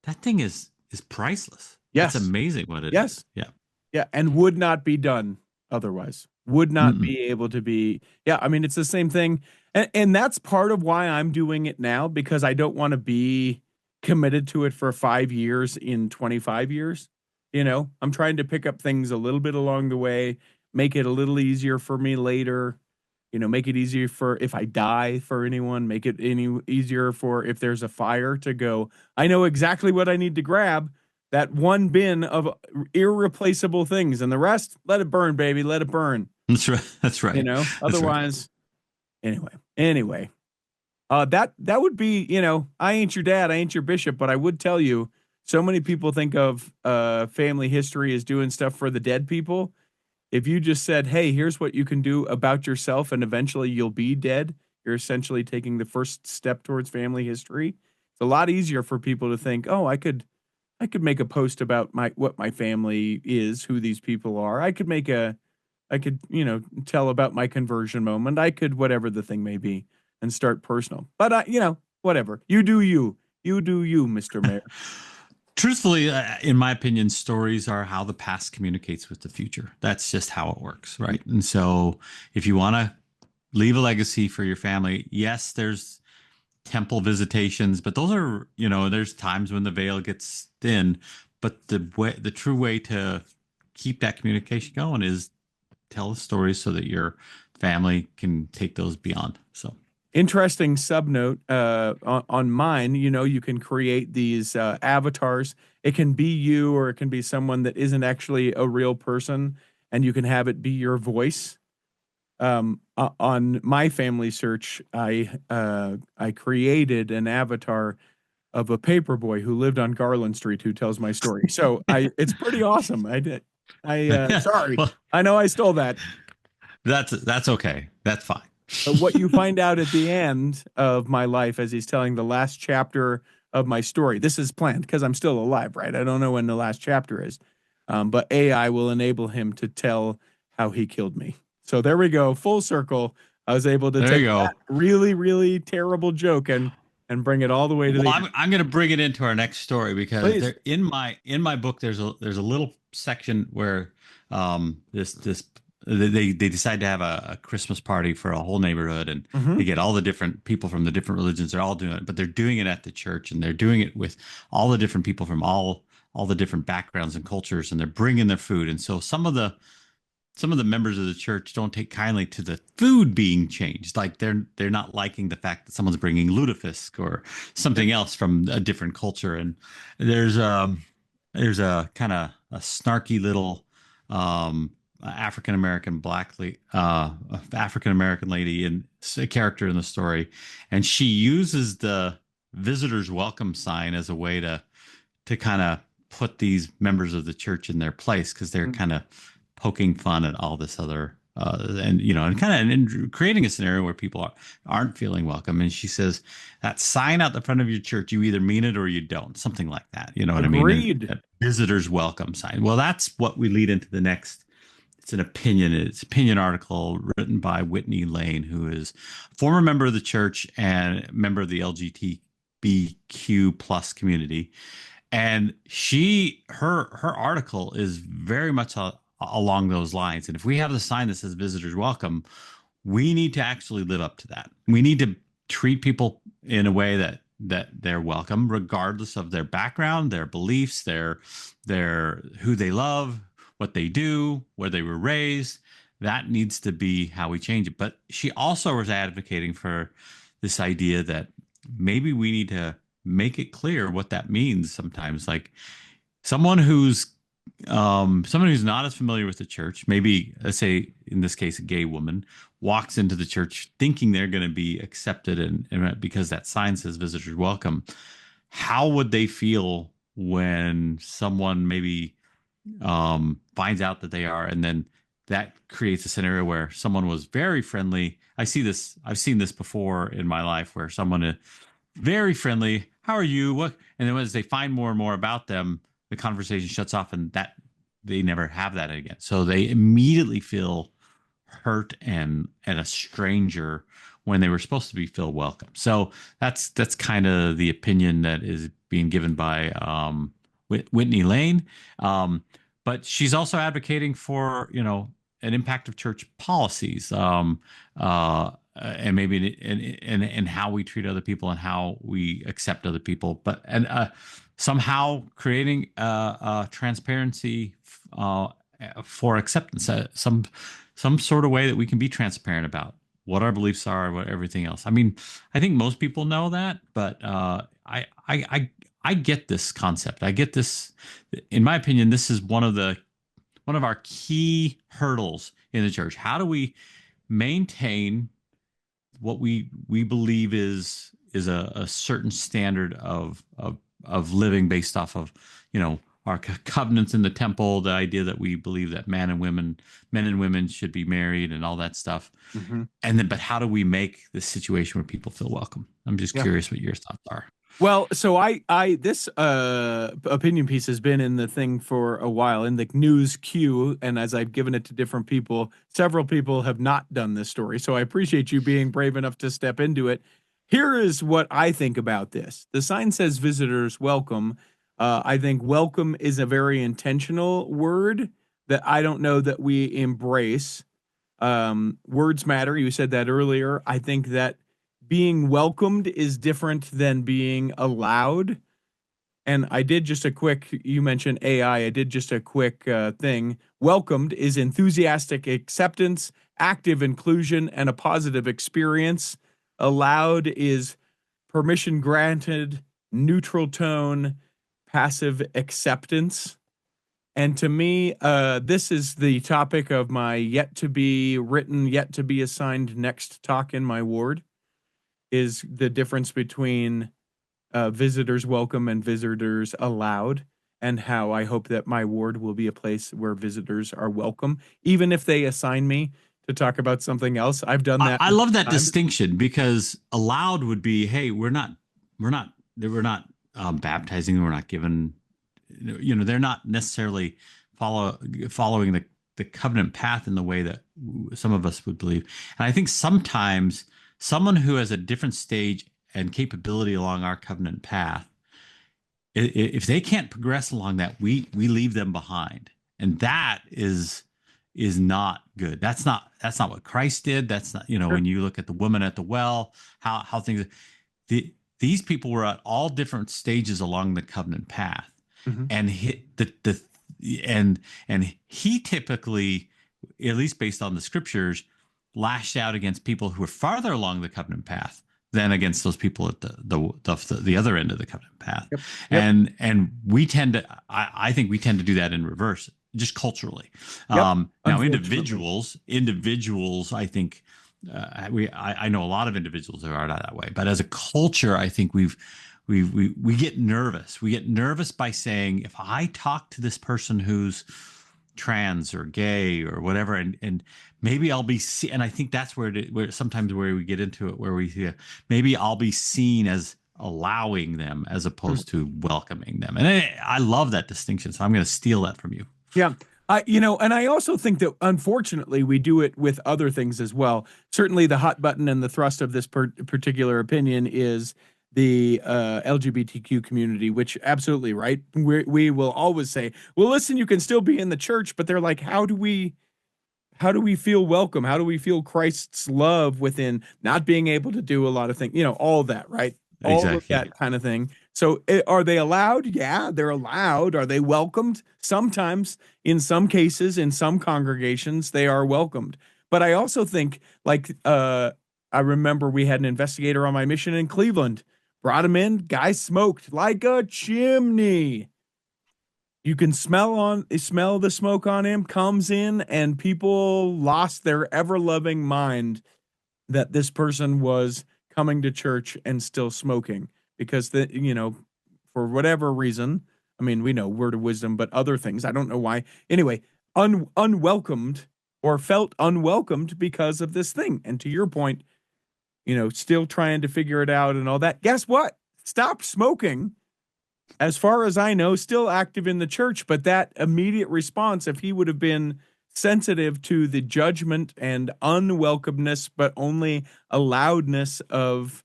that thing is priceless. It's Yes. amazing what it is. Yes. Yeah. Yeah. And would not be done otherwise. Would not Mm-mm. be able to be. Yeah. I mean, it's the same thing. And that's part of why I'm doing it now, because I don't want to be committed to it for 5 years in 25 years. I'm trying to pick up things a little bit along the way, make it a little easier for me later. Make it easier for if I die for anyone, make it any easier for if there's a fire to go. I know exactly what I need to grab, that one bin of irreplaceable things, and the rest, let it burn, baby, let it burn. That's right. That's right. That's right. Otherwise, anyway, that would be, I ain't your dad, I ain't your bishop, but I would tell you, so many people think of family history as doing stuff for the dead people. If you just said, hey, here's what you can do about yourself and eventually you'll be dead, you're essentially taking the first step towards family history. It's a lot easier for people to think, oh, I could make a post about what my family is, who these people are. I could tell about my conversion moment. I could, whatever the thing may be, and start personal. But whatever. You do you. You do you, Mr. Mayor. Truthfully, in my opinion, stories are how the past communicates with the future. That's just how it works, right? And so if you want to leave a legacy for your family, yes, there's temple visitations, but those are, there's times when the veil gets thin, but the true way to keep that communication going is tell the stories so that your family can take those beyond. So Interesting subnote on mine. You can create these avatars. It can be you, or it can be someone that isn't actually a real person, and you can have it be your voice. On my family search, I created an avatar of a paper boy who lived on Garland Street who tells my story. So it's pretty awesome. I did. Sorry, well, I know I stole that. that's okay. That's fine. But what you find out at the end of my life, as he's telling the last chapter of my story, this is planned because I'm still alive, right? I don't know when the last chapter is, but AI will enable him to tell how he killed me. So there we go, full circle. I was able to There take you go. that really, really terrible joke and bring it all the way to Well, the I'm going to bring it into our next story because Please. there, in my book there's a little section where this they decide to have a Christmas party for a whole neighborhood, and Mhm. they get all the different people from the different religions. They're all doing it, but they're doing it at the church, and they're doing it with all the different people from all the different backgrounds and cultures, and they're bringing their food. And so some of the members of the church don't take kindly to the food being changed. Like they're not liking the fact that someone's bringing lutefisk or something else from a different culture. And there's a kind of a snarky little African American African American lady and a character in the story, and she uses the visitors welcome sign as a way to kind of put these members of the church in their place because they're kind of poking fun at all this other and kind of creating a scenario where people aren't feeling welcome. And she says that sign out the front of your church, you either mean it or you don't, something like that. You know what I mean? Agreed. And visitors welcome sign. Well, that's what we lead into the next. It's an opinion article written by Whitney Lane, who is a former member of the church and member of the LGBTQ plus community. And her article is very much along those lines. And if we have the sign that says visitors welcome, we need to actually live up to that. We need to treat people in a way that they're welcome, regardless of their background, their beliefs, their who they love, what they do, where they were raised. That needs to be how we change it. But she also was advocating for this idea that maybe we need to make it clear what that means sometimes. Like someone who's not as familiar with the church, maybe let's say in this case a gay woman walks into the church thinking they're going to be accepted and because that sign says visitors welcome. How would they feel when someone maybe finds out that they are, and then that creates a scenario where someone was very friendly. I've seen this before in my life where someone is very friendly. How are you? What? And then as they find more and more about them, the conversation shuts off, and that they never have that again. So they immediately feel hurt and a stranger when they were supposed to be feel welcome. So that's kind of the opinion that is being given by Whitney Lane. But she's also advocating for, an impact of church policies, and maybe in how we treat other people and how we accept other people, but somehow creating transparency for acceptance, some sort of way that we can be transparent about what our beliefs are, what everything else. I mean, I think most people know that, but I get this concept. I get this. In my opinion, this is one of our key hurdles in the church. How do we maintain what we believe is a certain standard of living based off of, our covenants in the temple, the idea that we believe that men and women should be married and all that stuff. Mm-hmm. But how do we make this situation where people feel welcome? I'm just curious what your thoughts are. Well, so this opinion piece has been in the thing for a while in the news queue, and as I've given it to different people, several people have not done this story. So I appreciate you being brave enough to step into it. Here is what I think about this. The sign says visitors welcome. I think welcome is a very intentional word that I don't know that we embrace. Words matter. You said that earlier. I think that being welcomed is different than being allowed. And I did just a quick, you mentioned AI. I did just a quick thing. Welcomed is enthusiastic acceptance, active inclusion, and a positive experience. Allowed is permission granted, neutral tone, passive acceptance. And to me, this is the topic of my yet to be written, yet to be assigned next talk in my ward, is the difference between visitors welcome and visitors allowed, and how I hope that my ward will be a place where visitors are welcome, even if they assign me to talk about something else. I've done that. I love that distinction, because allowed would be, hey, we're not baptizing, we're not given, they're not necessarily following the covenant path in the way that some of us would believe. And I think sometimes someone who has a different stage and capability along our covenant path, if they can't progress along that, we leave them behind, and that is not good. That's not what Christ did. That's not, Sure. When you look at the woman at the well, how things, these people were at all different stages along the covenant path, Mm-hmm. and he typically, at least based on the scriptures, lashed out against people who were farther along the covenant path than against those people at the other end of the covenant path. Yep. And we tend to, I think we tend to do that in reverse, just culturally. Yep. Now individuals, I think, I know a lot of individuals who are not that way, but as a culture, I think we get nervous. We get nervous by saying, if I talk to this person who's trans or gay or whatever, and maybe I'll be seen, and I think that's where sometimes where we get into it, where we see maybe I'll be seen as allowing them as opposed to welcoming them. And I love that distinction, so I'm going to steal that from you. Yeah. And I also think that unfortunately we do it with other things as well. Certainly the hot button and the thrust of this particular opinion is the LGBTQ community, which absolutely, right? We will always say, well, listen, you can still be in the church, but they're like, how do we feel welcome? How do we feel Christ's love within not being able to do a lot of things, all that, right? All of that kind of thing. So are they allowed? Yeah, they're allowed. Are they welcomed? Sometimes, in some cases, in some congregations, they are welcomed. But I also think, like, I remember we had an investigator on my mission in Cleveland. Brought him in, guy smoked like a chimney. You can smell the smoke on him, comes in, and people lost their ever-loving mind that this person was coming to church and still smoking because for whatever reason, I mean, we know word of wisdom, but other things, I don't know why. Anyway, unwelcomed or felt unwelcomed because of this thing. And to your point, still trying to figure it out and all that. Guess what? Stopped smoking. As far as I know, still active in the church, but that immediate response, if he would have been sensitive to the judgment and unwelcomeness, but only allowedness of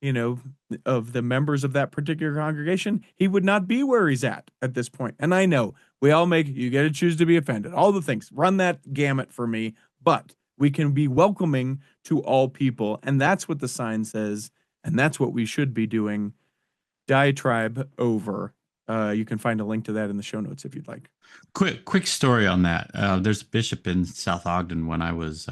the members of that particular congregation, he would not be where he's at this point. And I know we all you got to choose to be offended, all the things, run that gamut for me, but we can be welcoming to all people. And that's what the sign says. And that's what we should be doing. Diatribe over. You can find a link to that in the show notes if you'd like. Quick story on that. There's a bishop in South Ogden when I was,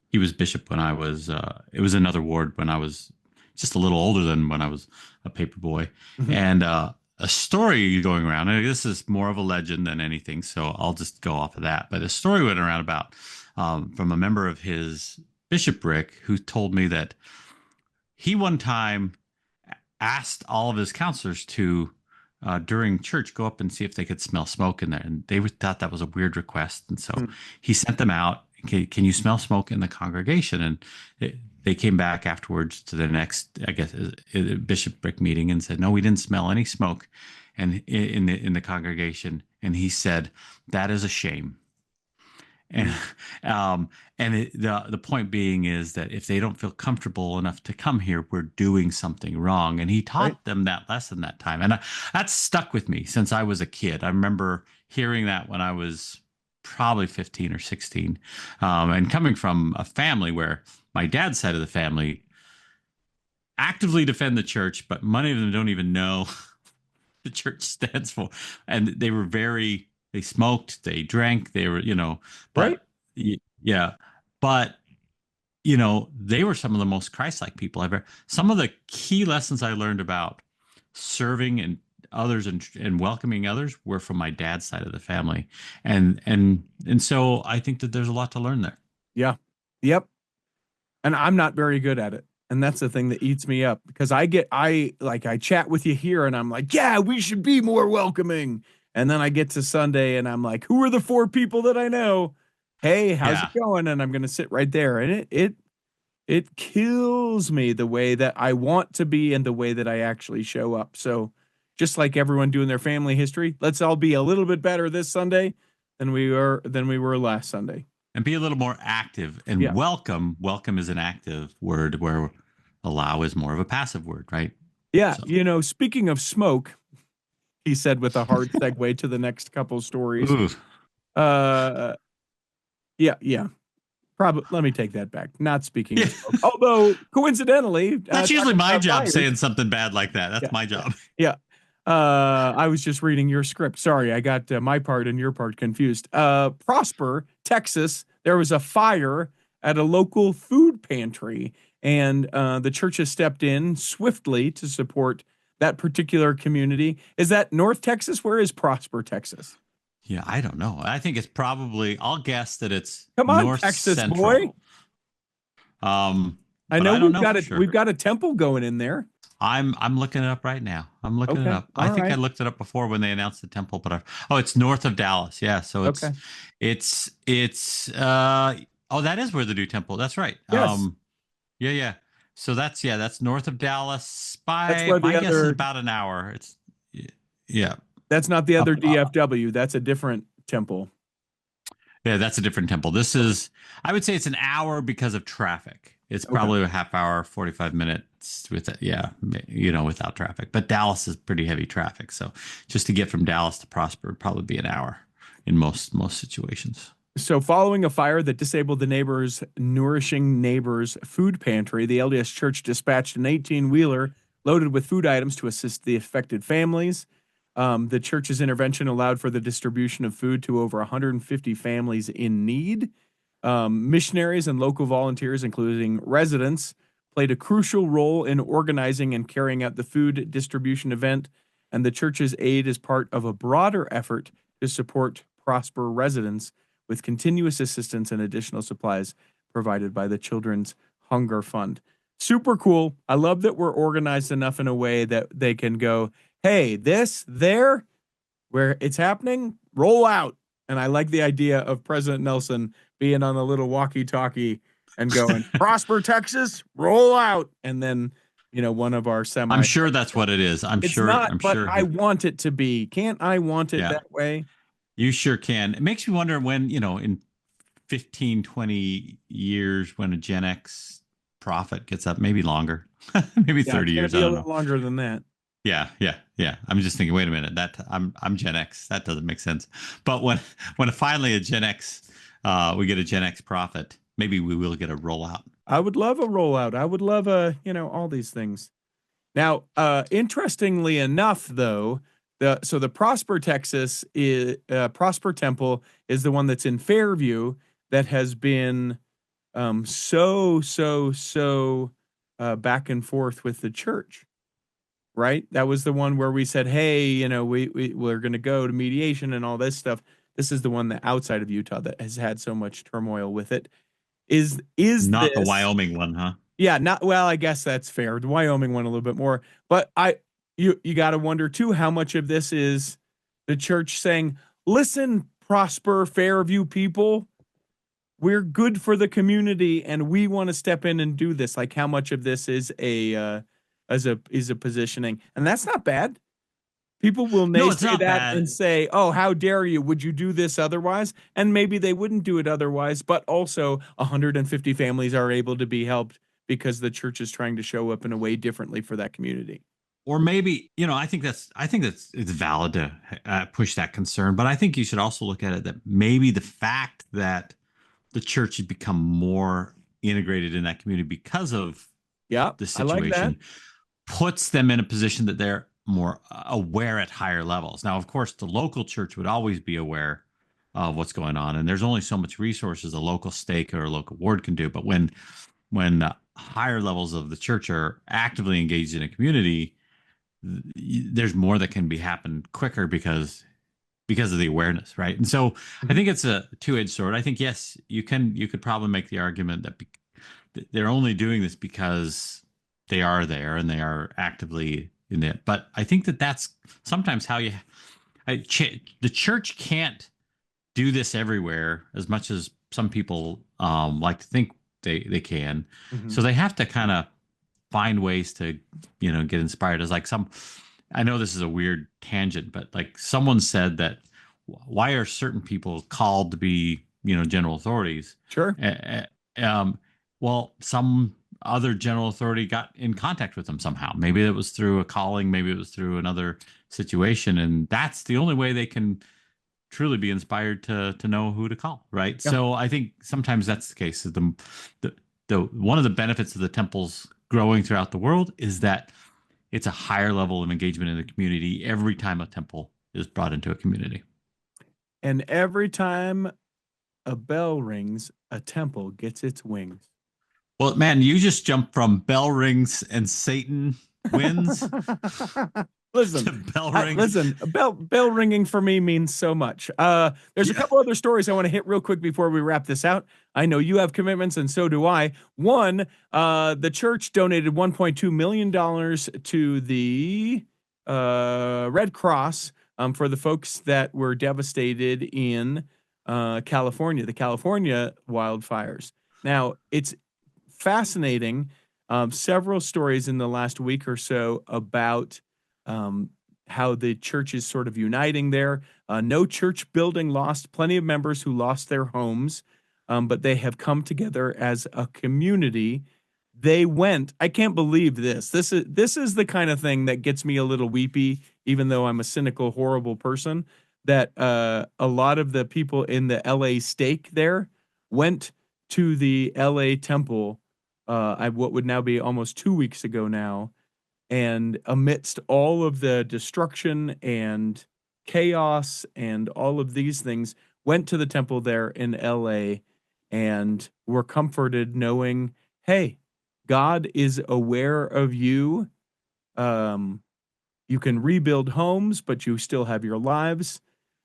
he was bishop when I was, it was another ward when I was just a little older than when I was a paper boy. Mm-hmm. And a story going around, and this is more of a legend than anything, so I'll just go off of that. But a story went around about from a member of his bishopric who told me that he one time asked all of his counselors to, during church, go up and see if they could smell smoke in there. And they thought that was a weird request. And so he sent them out. Can you smell smoke in the congregation? And they came back afterwards to the next, I guess, bishopric meeting and said, no, we didn't smell any smoke and in the congregation. And he said, that is a shame. And the point being is that if they don't feel comfortable enough to come here, we're doing something wrong. And he taught them that lesson that time. And that's stuck with me since I was a kid. I remember hearing that when I was probably 15 or 16, and coming from a family where my dad's side of the family actively defend the church, but many of them don't even know the church stands for. And they smoked, they drank, they were, but yeah, but they were some of the most Christ-like people I've ever. Some of the key lessons I learned about serving and others and welcoming others were from my dad's side of the family, and so I think that there's a lot to learn there. Yeah, yep. And I'm not very good at it. And that's the thing that eats me up because I chat with you here and I'm like, yeah, we should be more welcoming. And then I get to Sunday and I'm like, who are the 4 people that I know? Hey, how's it going? And I'm going to sit right there. And it kills me the way that I want to be and the way that I actually show up. So just like everyone doing their family history, let's all be a little bit better this Sunday than we were last Sunday. And be a little more active and welcome. Welcome is an active word where allow is more of a passive word, right? Yeah. So. Speaking of smoke, he said with a hard segue to the next couple stories. Yeah. Probably. Let me take that back. Not speaking of smoke. Although, coincidentally... That's usually my job saying something bad like that. That's my job. Yeah. I was just reading your script. Sorry, I got my part and your part confused. Prosper, Texas, there was a fire at a local food pantry, and the church has stepped in swiftly to support that particular community. Is that North Texas? Where is Prosper, Texas? Yeah, I don't know. I think it's probably, I'll guess that it's North Texas, Central. Boy. I know we've got a temple going in there. I'm looking it up right now. I'm looking it up. I think I looked it up before when they announced the temple, but it's north of Dallas. Yeah, so it's that is where the new temple. That's right. Yes. Yeah. So that's north of Dallas. My guess is about an hour. That's not the other DFW. That's a different temple. Yeah, that's a different temple. This is, I would say it's an hour because of traffic. It's probably a half hour, 45 minutes without traffic. But Dallas is pretty heavy traffic. So just to get from Dallas to Prosper would probably be an hour in most situations. So following a fire that disabled the Nourishing Neighbors food pantry, the LDS Church dispatched an 18-wheeler loaded with food items to assist the affected families. The church's intervention allowed for the distribution of food to over 150 families in need. Missionaries and local volunteers, including residents, played a crucial role in organizing and carrying out the food distribution event, and the church's aid is part of a broader effort to support Prosper residents with continuous assistance and additional supplies provided by the Children's Hunger Fund. Super cool. I love that we're organized enough in a way that they can go, hey, this, there, where it's happening, roll out. And I like the idea of President Nelson being on a little walkie-talkie and going, Prosper, Texas, roll out. And then, one of our semi. I'm sure that's what it is. I'm It's sure. not, I'm but sure. I want it to be. Can't I want it Yeah. that way? You sure can. It makes me wonder when, in 15, 20 years, when a Gen X prophet gets up, maybe longer, maybe 30 years. I don't know. Longer than that. Yeah. I'm just thinking, wait a minute, that I'm Gen X. That doesn't make sense. But when finally a Gen X, we get a Gen X prophet, maybe we will get a rollout. I would love a rollout. I would love all these things. Now, interestingly enough, though, the Prosper, Texas Prosper Temple is the one that's in Fairview that has been so back and forth with the church. Right? That was the one where we said, hey, we're going to go to mediation and all this stuff. This is the one that outside of Utah that has had so much turmoil with it. Is not this, the Wyoming one, huh? Yeah, I guess that's fair. The Wyoming one a little bit more. But you got to wonder too how much of this is the church saying, listen, Prosper, Fairview people, we're good for the community and we want to step in and do this. Like how much of this is a positioning, and that's not bad. People will naysay that bad and say, "Oh, how dare you? Would you do this otherwise?" And maybe they wouldn't do it otherwise. But also, 150 families are able to be helped because the church is trying to show up in a way differently for that community. Or maybe, I think it's valid to push that concern, but I think you should also look at it that maybe the fact that the church has become more integrated in that community because of the situation. I like that. Puts them in a position that they're more aware at higher levels. Now, of course, the local church would always be aware of what's going on, and there's only so much resources a local stake or a local ward can do. But when higher levels of the church are actively engaged in a community, there's more that can be happen quicker because of the awareness, right? And so I think it's a two-edged sword. I think, yes, you could probably make the argument that they're only doing this because they are there and they are actively in it. But I think that's sometimes how the church can't do this everywhere as much as some people like to think they can. Mm-hmm. So they have to kind of find ways to, get inspired. As like I know this is a weird tangent, but like someone said that why are certain people called to be, general authorities? Sure. Well, some other general authority got in contact with them somehow. Maybe it was through a calling, maybe it was through another situation, and that's the only way they can truly be inspired to know who to call, right? Yeah. So I think sometimes that's the case. The one of the benefits of the temples growing throughout the world is that it's a higher level of engagement in the community every time a temple is brought into a community. And every time a bell rings, a temple gets its wings. Well, man, you just jumped from bell rings and Satan wins. Listen, bell ringing for me means so much. There's a couple other stories I want to hit real quick before we wrap this out. I know you have commitments, and so do I. One, the church donated $1.2 million to the Red Cross for the folks that were devastated in California, the California wildfires. Now, it's fascinating. Several stories in the last week or so about how the church is sort of uniting there. No church building lost, plenty of members who lost their homes, but they have come together as a community. They went, I can't believe this. This is the kind of thing that gets me a little weepy, even though I'm a cynical, horrible person, that a lot of the people in the LA stake there went to the LA temple what would now be almost 2 weeks ago now, and amidst all of the destruction and chaos and all of these things, went to the temple there in LA and were comforted knowing, hey, God is aware of you. You can rebuild homes, but you still have your lives.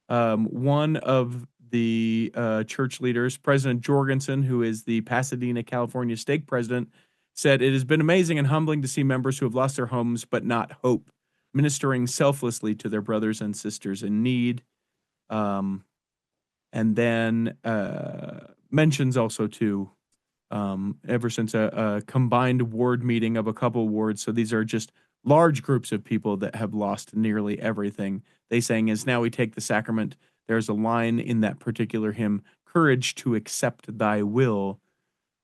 One of the church leaders, President Jorgensen, who is the Pasadena, California stake president, said, "It has been amazing and humbling to see members who have lost their homes but not hope, ministering selflessly to their brothers and sisters in need." And then mentions also too, ever since a combined ward meeting of a couple wards. So these are just large groups of people that have lost nearly everything. They saying, as now we take the sacrament, there's a line in that particular hymn, courage to accept thy will.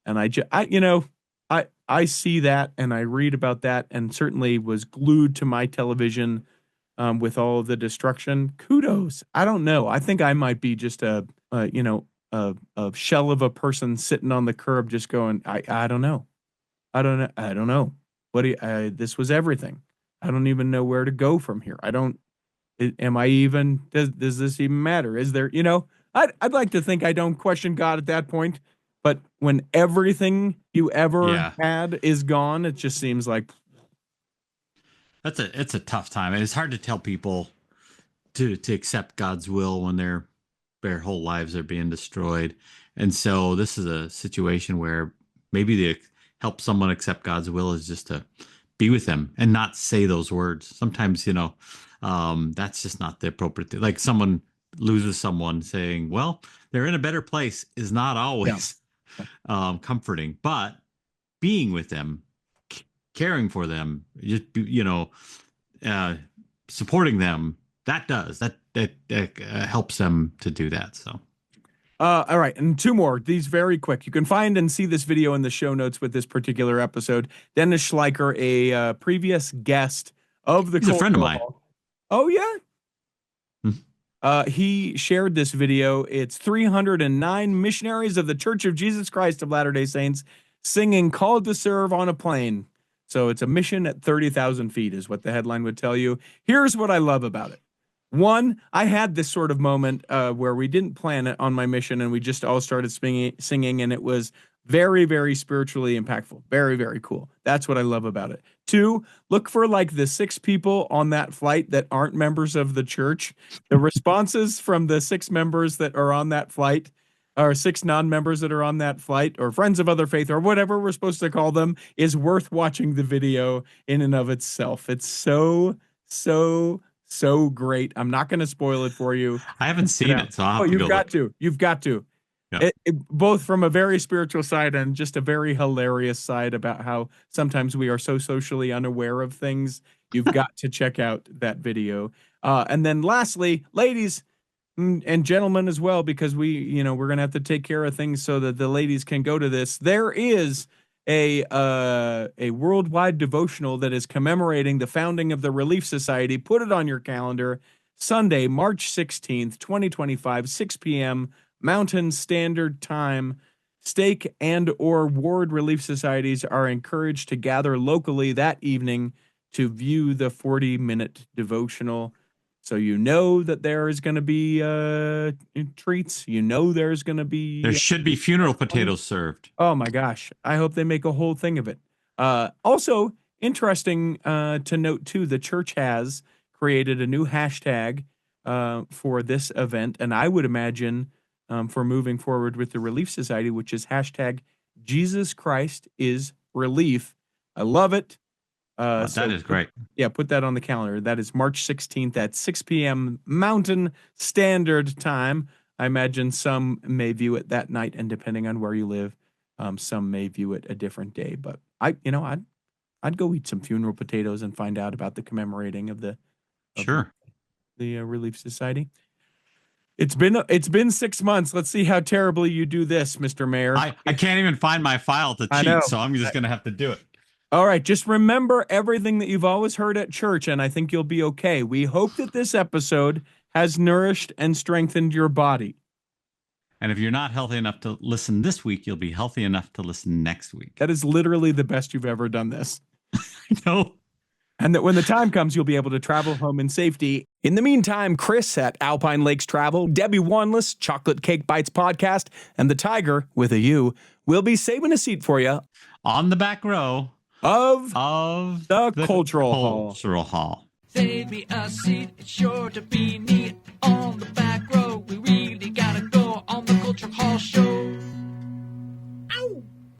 And I see that and I read about that and certainly was glued to my television with all of the destruction. Kudos. I don't know. I think I might be just a shell of a person sitting on the curb, just going, I don't know. I don't know. This was everything. I don't even know where to go from here. Am I even, does this even matter? Is there, I'd like to think I don't question God at that point, but when everything you ever had is gone, it just seems like it's a tough time. And it's hard to tell people to accept God's will when their whole lives are being destroyed. And so this is a situation where maybe the help someone accept God's will is just to be with them and not say those words. Sometimes, that's just not the appropriate thing. Like someone loses someone, saying, well, they're in a better place is not always comforting, but being with them, caring for them, just, supporting them, that helps them to do that. So. All right, and two more. These very quick. You can find and see this video in the show notes with this particular episode. Dennis Schleicher, a previous guest of the He's a friend of mine. Oh, yeah? He shared this video. It's 309 missionaries of the Church of Jesus Christ of Latter-day Saints singing Called to Serve on a Plane. So it's a mission at 30,000 feet is what the headline would tell you. Here's what I love about it. One, I had this sort of moment where we didn't plan it on my mission and we just all started singing, and it was very, very spiritually impactful. Very, very cool. That's what I love about it. Two, look for like the 6 people on that flight that aren't members of the church. The responses from the 6 members that are on that flight, or 6 non-members that are on that flight, or friends of other faith, or whatever we're supposed to call them, is worth watching the video in and of itself. It's so great. I'm not going to spoil it for you. I haven't seen it, so I'll have to go look. You've got to. Yeah. Both from a very spiritual side and just a very hilarious side about how sometimes we are so socially unaware of things. You've got to check out that video. And then lastly, ladies and gentlemen as well, because we're going to have to take care of things so that the ladies can go to this. There is a worldwide devotional that is commemorating the founding of the Relief Society. Put it on your calendar. Sunday, March 16th, 2025, 6 p.m. Mountain Standard Time. Stake and or ward relief societies are encouraged to gather locally that evening to view the 40-minute devotional. So that there is going to be treats. There's going to be... There should be funeral potatoes served. Oh, my gosh. I hope they make a whole thing of it. Also, interesting to note, too, the church has created a new hashtag for this event, and I would imagine for moving forward with the Relief Society, which is hashtag Jesus Christ is Relief. I love it. That is great. Yeah, put that on the calendar. That is March 16th at 6 p.m. Mountain Standard Time. I imagine some may view it that night, and depending on where you live, some may view it a different day. But I'd go eat some funeral potatoes and find out about the commemorating of the Relief Society. It's been 6 months. Let's see how terribly you do this, Mr. Mair. I can't even find my file to cheat, so I'm just going to have to do it. All right, just remember everything that you've always heard at church, and I think you'll be okay. We hope that this episode has nourished and strengthened your body. And if you're not healthy enough to listen this week, you'll be healthy enough to listen next week. That is literally the best you've ever done this. I know. And that when the time comes, you'll be able to travel home in safety. In the meantime, Chris at Alpine Lakes Travel, Debbie Wanless, Chocolate Cake Bites Podcast, and the Tiger with a U will be saving a seat for you On the back row of the Cultural Hall. Cultural Hall. Save me a seat, it's sure to be neat on the back